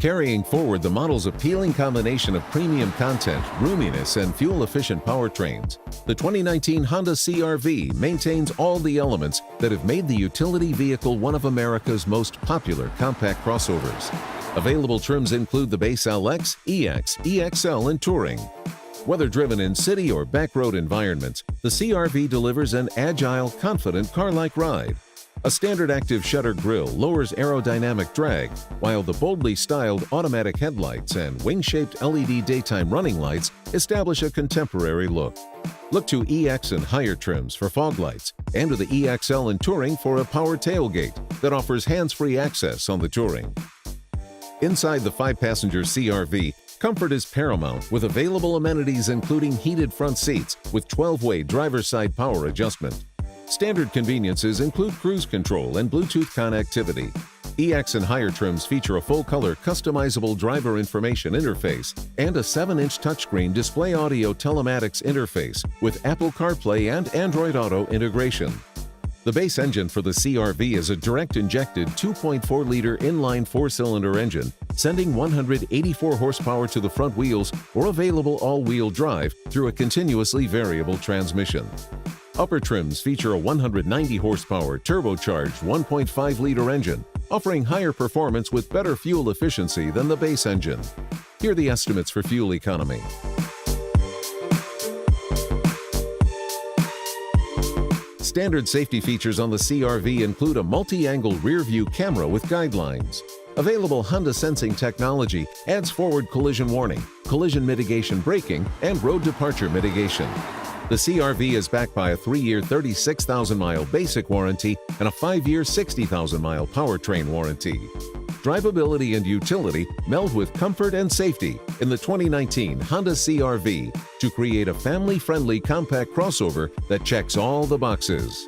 Carrying forward the model's appealing combination of premium content, roominess, and fuel-efficient powertrains, the 2019 Honda CR-V maintains all the elements that have made the utility vehicle one of America's most popular compact crossovers. Available trims include the base LX, EX, EXL, and Touring. Whether driven in city or backroad environments, the CR-V delivers an agile, confident car-like ride. A standard active shutter grille lowers aerodynamic drag, while the boldly styled automatic headlights and wing-shaped LED daytime running lights establish a contemporary look. Look to EX and higher trims for fog lights, and to the EXL and Touring for a power tailgate that offers hands-free access on the Touring. Inside the 5-passenger CR-V, comfort is paramount with available amenities including heated front seats with 12-way driver's side power adjustment. Standard conveniences include cruise control and Bluetooth connectivity. EX and higher trims feature a full-color customizable driver information interface and a 7-inch touchscreen display audio telematics interface with Apple CarPlay and Android Auto integration. The base engine for the CR-V is a direct-injected 2.4-liter inline 4-cylinder engine, sending 184 horsepower to the front wheels or available all-wheel drive through a continuously variable transmission. Upper trims feature a 190 horsepower turbocharged 1.5-liter engine, offering higher performance with better fuel efficiency than the base engine. Here are the estimates for fuel economy. Standard safety features on the CR-V include a multi-angle rear-view camera with guidelines. Available Honda sensing technology adds forward collision warning, collision mitigation braking, and road departure mitigation. The CR-V is backed by a 3-year 36,000-mile basic warranty and a 5-year 60,000-mile powertrain warranty. Drivability and utility meld with comfort and safety in the 2019 Honda CR-V to create a family-friendly compact crossover that checks all the boxes.